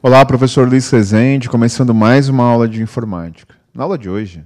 Olá, professor Luiz Rezende, começando mais uma aula de informática. Na aula de hoje,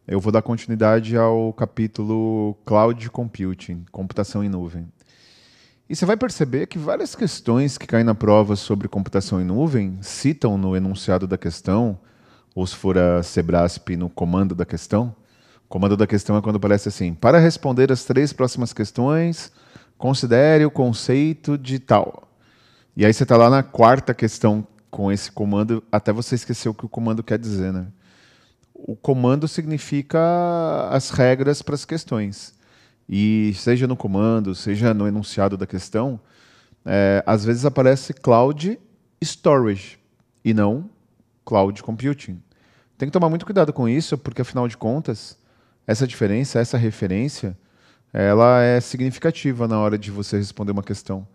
eu vou dar continuidade ao capítulo Cloud Computing, computação em nuvem. E você vai perceber que várias questões que caem na prova sobre computação em nuvem citam no enunciado da questão, ou se for a Sebrasp no comando da questão. O comando da questão é quando aparece assim: para responder as 3 próximas questões, considere o conceito de tal. E aí você está lá na 4ª questão com esse comando, até você esquecer o que o comando quer dizer, né? O comando significa as regras para as questões. E seja no comando, seja no enunciado da questão, às vezes aparece Cloud Storage e não Cloud Computing. Tem que tomar muito cuidado com isso, porque afinal de contas, essa diferença, essa referência, ela é significativa na hora de você responder uma questão.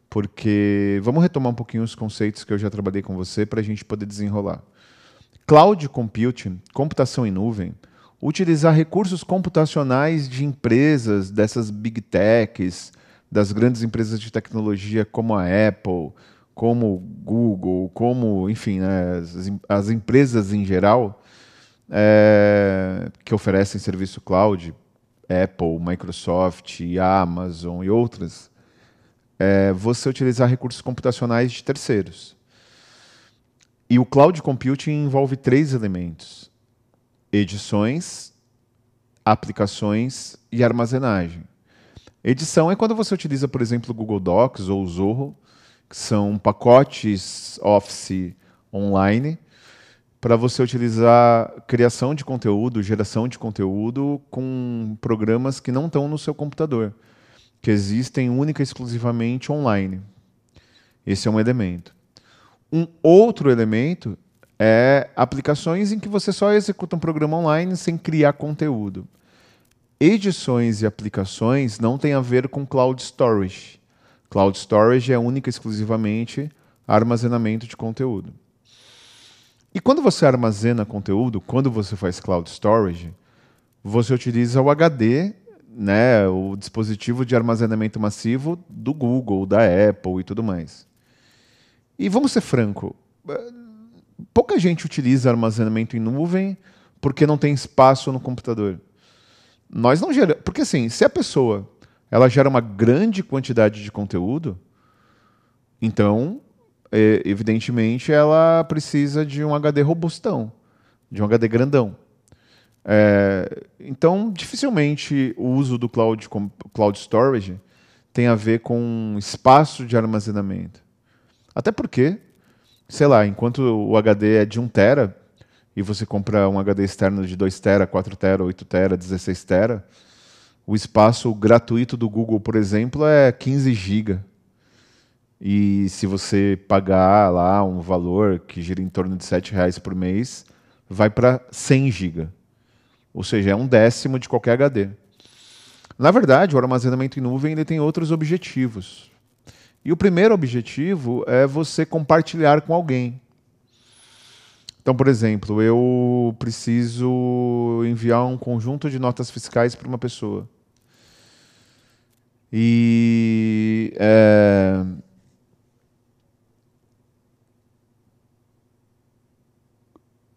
Porque vamos retomar um pouquinho os conceitos que eu já trabalhei com você para a gente poder desenrolar. Cloud Computing, computação em nuvem, utilizar recursos computacionais de empresas, dessas big techs, das grandes empresas de tecnologia como a Apple, como Google, como, enfim, né, as empresas em geral que oferecem serviço cloud, Apple, Microsoft, Amazon e outras, você utilizar recursos computacionais de terceiros. E o Cloud Computing envolve 3 elementos: edições, aplicações e armazenagem. Edição é quando você utiliza, por exemplo, o Google Docs ou o Zoho, que são pacotes Office online, para você utilizar criação de conteúdo, geração de conteúdo com programas que não estão no seu computador, que existem única e exclusivamente online. Esse é um elemento. Um outro elemento é aplicações em que você só executa um programa online sem criar conteúdo. Edições e aplicações não têm a ver com Cloud Storage. Cloud Storage é única e exclusivamente armazenamento de conteúdo. E quando você armazena conteúdo, quando você faz Cloud Storage, você utiliza o HD, né, o dispositivo de armazenamento massivo do Google, da Apple e tudo mais. E vamos ser franco, pouca gente utiliza armazenamento em nuvem porque não tem espaço no computador. Nós não geramos, porque assim, se a pessoa ela gera uma grande quantidade de conteúdo, então, evidentemente, ela precisa de um HD robustão, de um HD grandão. Então, dificilmente o uso do cloud storage tem a ver com espaço de armazenamento. Até porque, sei lá, enquanto o HD é de 1 tera e você compra um HD externo de 2 tera, 4 tera, 8 tera, 16 tera, o espaço gratuito do Google, por exemplo, é 15 GB. E se você pagar lá um valor que gira em torno de R$ 7 por mês, vai para 100 GB. Ou seja, é 1/10 de qualquer HD. Na verdade, o armazenamento em nuvem ele tem outros objetivos. E o primeiro objetivo é você compartilhar com alguém. Então, por exemplo, eu preciso enviar um conjunto de notas fiscais para uma pessoa. E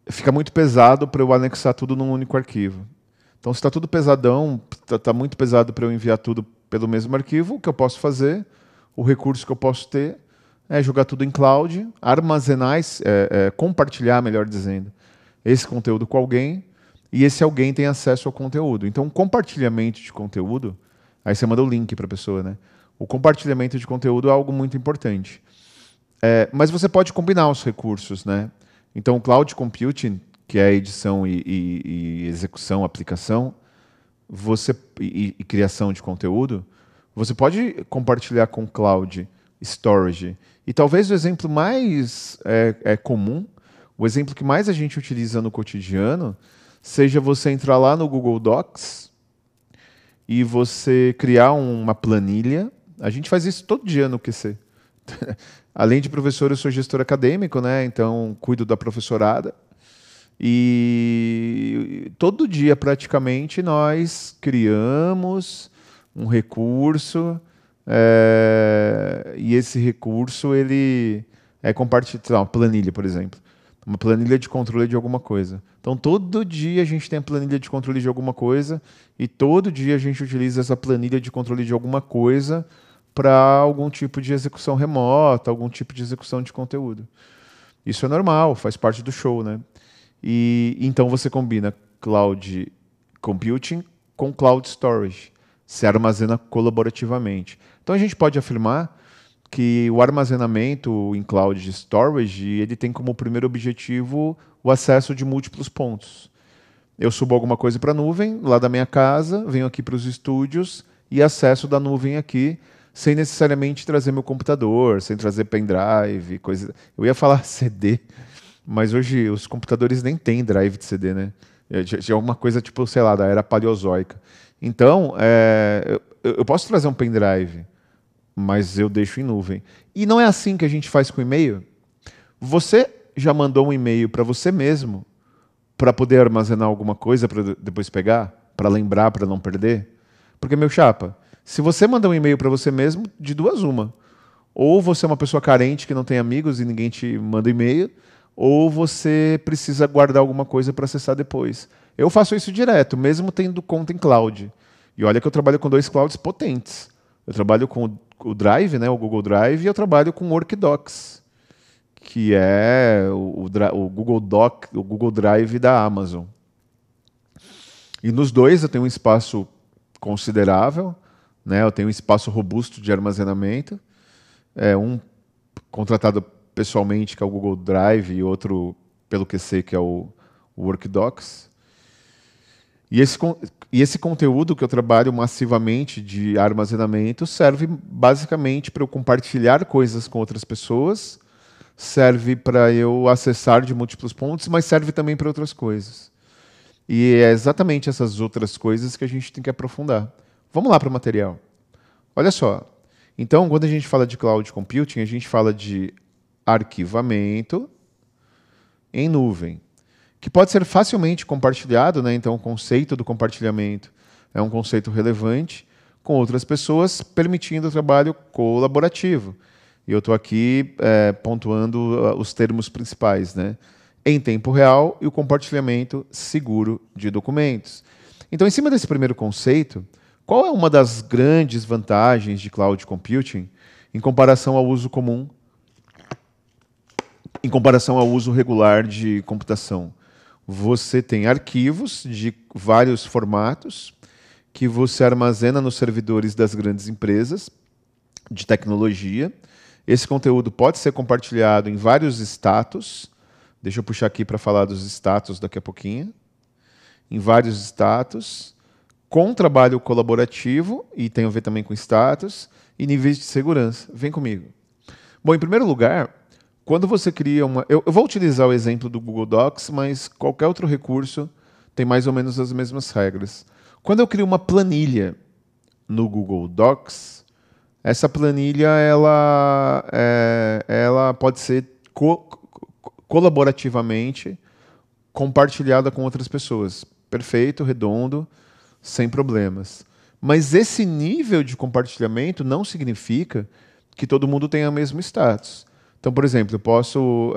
fica muito pesado para eu anexar tudo num único arquivo. Então, se está tudo pesadão, está muito pesado para eu enviar tudo pelo mesmo arquivo, o que eu posso fazer, o recurso que eu posso ter, é jogar tudo em cloud, armazenar, compartilhar, melhor dizendo, esse conteúdo com alguém, e esse alguém tem acesso ao conteúdo. Então, compartilhamento de conteúdo, aí você manda o link para a pessoa, né? O compartilhamento de conteúdo é algo muito importante. Mas você pode combinar os recursos, né? Então, o Cloud Computing, que é a edição e execução, aplicação, e criação de conteúdo, você pode compartilhar com Cloud Storage. E talvez o exemplo mais comum, o exemplo que mais a gente utiliza no cotidiano, seja você entrar lá no Google Docs e você criar uma planilha. A gente faz isso todo dia no QC. Além de professor, eu sou gestor acadêmico, né? Então cuido da professorada. E todo dia, praticamente, nós criamos um recurso, e esse recurso ele compartilhar uma planilha, por exemplo. Uma planilha de controle de alguma coisa. Então, todo dia a gente tem a planilha de controle de alguma coisa e todo dia a gente utiliza essa planilha de controle de alguma coisa para algum tipo de execução remota, algum tipo de execução de conteúdo. Isso é normal, faz parte do show, né? E então você combina cloud computing com cloud storage. Se armazena colaborativamente. Então a gente pode afirmar que o armazenamento em cloud storage ele tem como primeiro objetivo o acesso de múltiplos pontos. Eu subo alguma coisa para a nuvem, lá da minha casa, venho aqui para os estúdios e acesso da nuvem aqui, sem necessariamente trazer meu computador, sem trazer pendrive, coisa. Eu ia falar CD, mas hoje os computadores nem têm drive de CD, né? É alguma coisa tipo, sei lá, da era paleozoica. Então, eu posso trazer um pendrive, mas eu deixo em nuvem. E não é assim que a gente faz com e-mail? Você já mandou um e-mail para você mesmo para poder armazenar alguma coisa para depois pegar? Para lembrar, para não perder? Porque, meu chapa, se você mandar um e-mail para você mesmo, de duas uma. Ou você é uma pessoa carente que não tem amigos e ninguém te manda e-mail, ou você precisa guardar alguma coisa para acessar depois. Eu faço isso direto, mesmo tendo conta em cloud. E olha que eu trabalho com dois clouds potentes. Eu trabalho com o Drive, né, o Google Drive, e eu trabalho com o Workdocs, que é o Google Drive da Amazon. E nos dois eu tenho um espaço considerável, né, eu tenho um espaço robusto de armazenamento, um contratado pessoalmente, que é o Google Drive, e outro, pelo que sei, que é o Workdocs. E esse conteúdo que eu trabalho massivamente de armazenamento serve basicamente para eu compartilhar coisas com outras pessoas, serve para eu acessar de múltiplos pontos, mas serve também para outras coisas. E é exatamente essas outras coisas que a gente tem que aprofundar. Vamos lá para o material. Olha só. Então, quando a gente fala de cloud computing, a gente fala de arquivamento em nuvem, que pode ser facilmente compartilhado, né? Então, o conceito do compartilhamento é um conceito relevante com outras pessoas, permitindo o trabalho colaborativo. E eu estou aqui pontuando os termos principais, né? Em tempo real e o compartilhamento seguro de documentos. Então, em cima desse primeiro conceito, qual é uma das grandes vantagens de cloud computing em comparação ao uso comum, em comparação ao uso regular de computação? Você tem arquivos de vários formatos que você armazena nos servidores das grandes empresas de tecnologia. Esse conteúdo pode ser compartilhado em vários status. Deixa eu puxar aqui para falar dos status daqui a pouquinho. Em vários status, com trabalho colaborativo, e tem a ver também com status, e níveis de segurança. Vem comigo. Bom, em primeiro lugar, quando você cria uma... Eu vou utilizar o exemplo do Google Docs, mas qualquer outro recurso tem mais ou menos as mesmas regras. Quando eu crio uma planilha no Google Docs, essa planilha ela pode ser colaborativamente compartilhada com outras pessoas. Perfeito, redondo, sem problemas. Mas esse nível de compartilhamento não significa que todo mundo tenha o mesmo status. Então, por exemplo, eu posso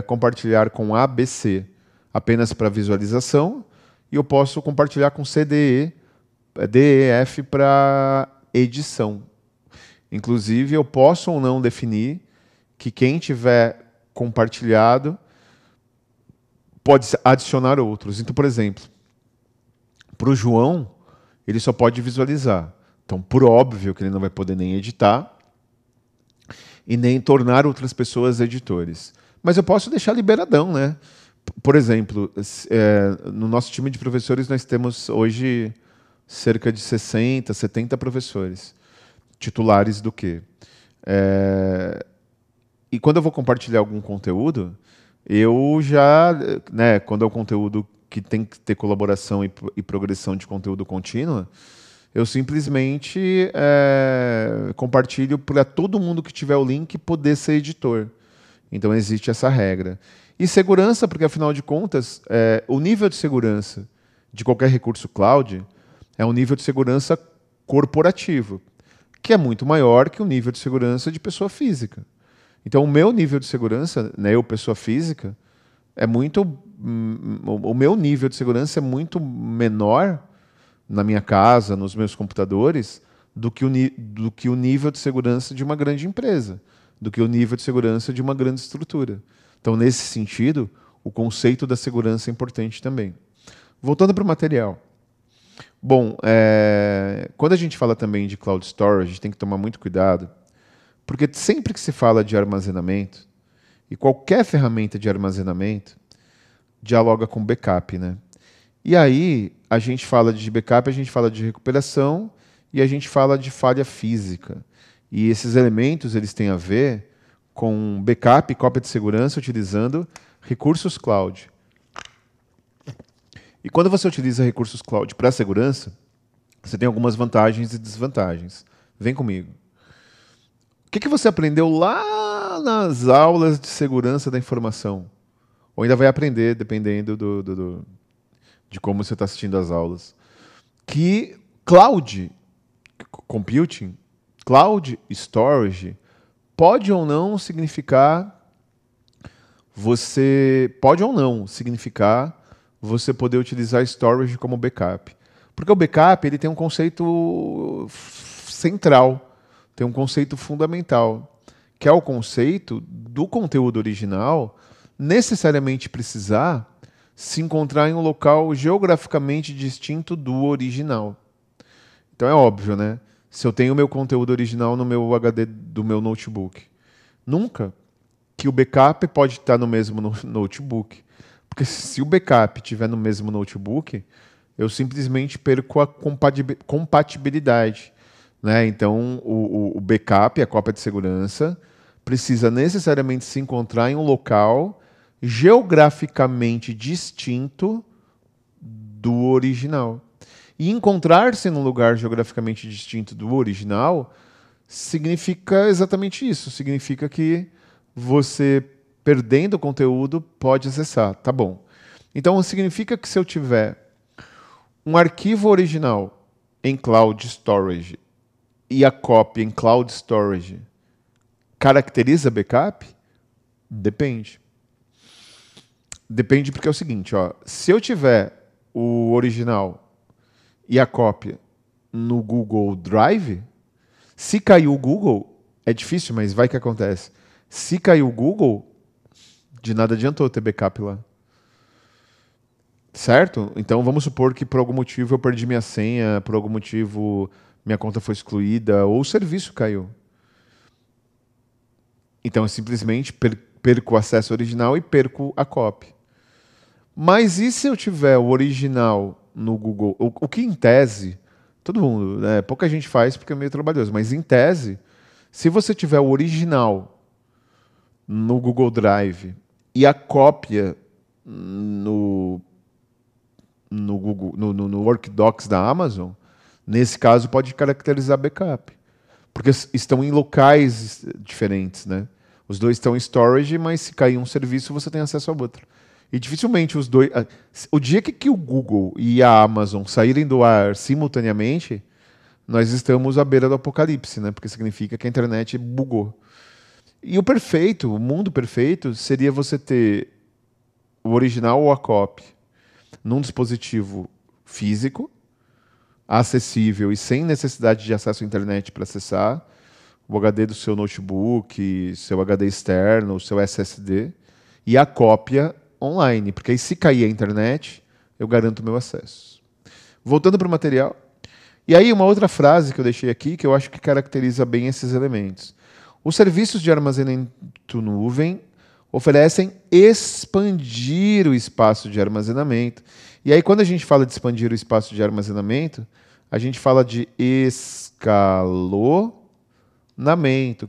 compartilhar com ABC apenas para visualização e eu posso compartilhar com CDE, DEF para edição. Inclusive, eu posso ou não definir que quem tiver compartilhado pode adicionar outros. Então, por exemplo, para o João, ele só pode visualizar. Então, por óbvio que ele não vai poder nem editar e nem tornar outras pessoas editores. Mas eu posso deixar liberadão, né? Por exemplo, no nosso time de professores nós temos hoje cerca de 60, 70 professores. Titulares do quê? E quando eu vou compartilhar algum conteúdo, eu já, né, quando é um conteúdo que tem que ter colaboração e progressão de conteúdo contínua, eu simplesmente compartilho para todo mundo que tiver o link poder ser editor. Então existe essa regra. E segurança, porque afinal de contas, o nível de segurança de qualquer recurso cloud é um nível de segurança corporativo, que é muito maior que o nível de segurança de pessoa física. Então, o meu nível de segurança, né, eu, pessoa física, é muito. O meu nível de segurança é muito menor na minha casa, nos meus computadores, do que o nível de segurança de uma grande empresa, do que o nível de segurança de uma grande estrutura. Então, nesse sentido, o conceito da segurança é importante também. Voltando para o material. Bom, quando a gente fala também de cloud storage, a gente tem que tomar muito cuidado, porque sempre que se fala de armazenamento, e qualquer ferramenta de armazenamento dialoga com backup, né? E aí, a gente fala de backup, a gente fala de recuperação e a gente fala de falha física. E esses elementos, eles têm a ver com backup e cópia de segurança utilizando recursos cloud. E quando você utiliza recursos cloud para segurança, você tem algumas vantagens e desvantagens. Vem comigo. O que você aprendeu lá nas aulas de segurança da informação? Ou ainda vai aprender, dependendo de como você está assistindo às aulas. Que cloud computing, cloud storage, pode ou não significar você poder utilizar storage como backup. Porque o backup ele tem um conceito central, tem um conceito fundamental, que é o conceito do conteúdo original necessariamente precisar se encontrar em um local geograficamente distinto do original. Então é óbvio, né? Se eu tenho o meu conteúdo original no meu HD do meu notebook, nunca que o backup pode estar no mesmo notebook. Porque se o backup estiver no mesmo notebook, eu simplesmente perco a compatibilidade. Né? Então, o backup, a cópia de segurança, precisa necessariamente se encontrar em um local geograficamente distinto do original. E encontrar-se num lugar geograficamente distinto do original significa exatamente isso. Significa que você, perdendo o conteúdo, pode acessar. Tá bom. Então, significa que se eu tiver um arquivo original em cloud storage e a cópia em cloud storage, caracteriza backup? Depende. Depende porque é o seguinte, ó, se eu tiver o original e a cópia no Google Drive, se caiu o Google, é difícil, mas vai que acontece. Se caiu o Google, de nada adiantou ter backup lá. Certo? Então vamos supor que por algum motivo eu perdi minha senha, por algum motivo minha conta foi excluída ou o serviço caiu. Então eu simplesmente perco o acesso original e perco a cópia. Mas e se eu tiver o original no Google? O que em tese, todo mundo, né, pouca gente faz porque é meio trabalhoso, mas em tese, se você tiver o original no Google Drive e a cópia no Google, no Workdocs da Amazon, nesse caso pode caracterizar backup. Porque estão em locais diferentes, né? Os dois estão em storage, mas se cair um serviço, você tem acesso ao outro. E dificilmente os dois. O dia que o Google e a Amazon saírem do ar simultaneamente, nós estamos à beira do apocalipse, né? Porque significa que a internet bugou. E o perfeito, o mundo perfeito, seria você ter o original ou a cópia num dispositivo físico, acessível e sem necessidade de acesso à internet para acessar, o HD do seu notebook, seu HD externo, o seu SSD, e a cópia online, porque aí se cair a internet, eu garanto o meu acesso. Voltando para o material. E aí uma outra frase que eu deixei aqui, que eu acho que caracteriza bem esses elementos. Os serviços de armazenamento nuvem oferecem expandir o espaço de armazenamento. E aí, quando a gente fala de expandir o espaço de armazenamento, a gente fala de escalonamento,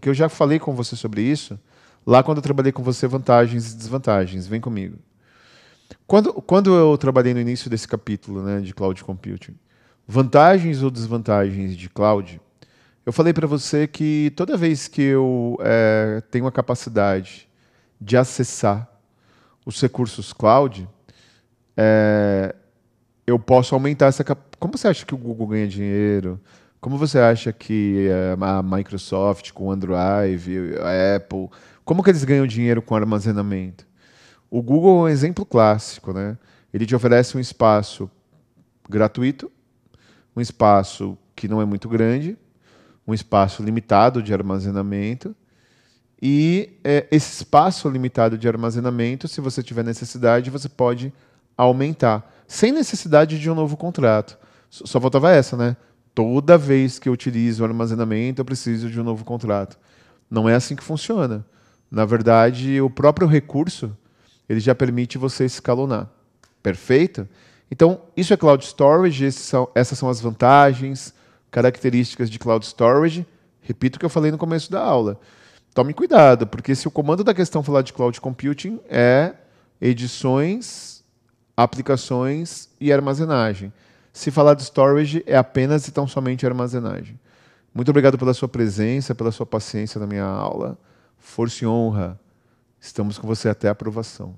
que eu já falei com você sobre isso, lá quando eu trabalhei com você, vantagens e desvantagens. Vem comigo. Quando eu trabalhei no início desse capítulo, né, de Cloud Computing, vantagens ou desvantagens de cloud, eu falei para você que toda vez que eu tenho a capacidade de acessar os recursos cloud, eu posso aumentar essa capacidade. Como você acha que o Google ganha dinheiro? Como você acha que a Microsoft com o OneDrive, a Apple, Como que eles ganham dinheiro com armazenamento? O Google é um exemplo clássico, né? Ele te oferece um espaço gratuito, um espaço que não é muito grande, um espaço limitado de armazenamento. E esse espaço limitado de armazenamento, se você tiver necessidade, você pode aumentar, sem necessidade de um novo contrato. Só faltava essa, né? Toda vez que eu utilizo o armazenamento, eu preciso de um novo contrato. Não é assim que funciona. Na verdade, o próprio recurso ele já permite você escalonar. Perfeito? Então, isso é Cloud Storage, essas são as vantagens, características de Cloud Storage. Repito o que eu falei no começo da aula. Tome cuidado, porque se o comando da questão falar de Cloud Computing é edições, aplicações e armazenagem. Se falar de storage, é apenas e tão somente armazenagem. Muito obrigado pela sua presença, pela sua paciência na minha aula. Força e honra. Estamos com você até a aprovação.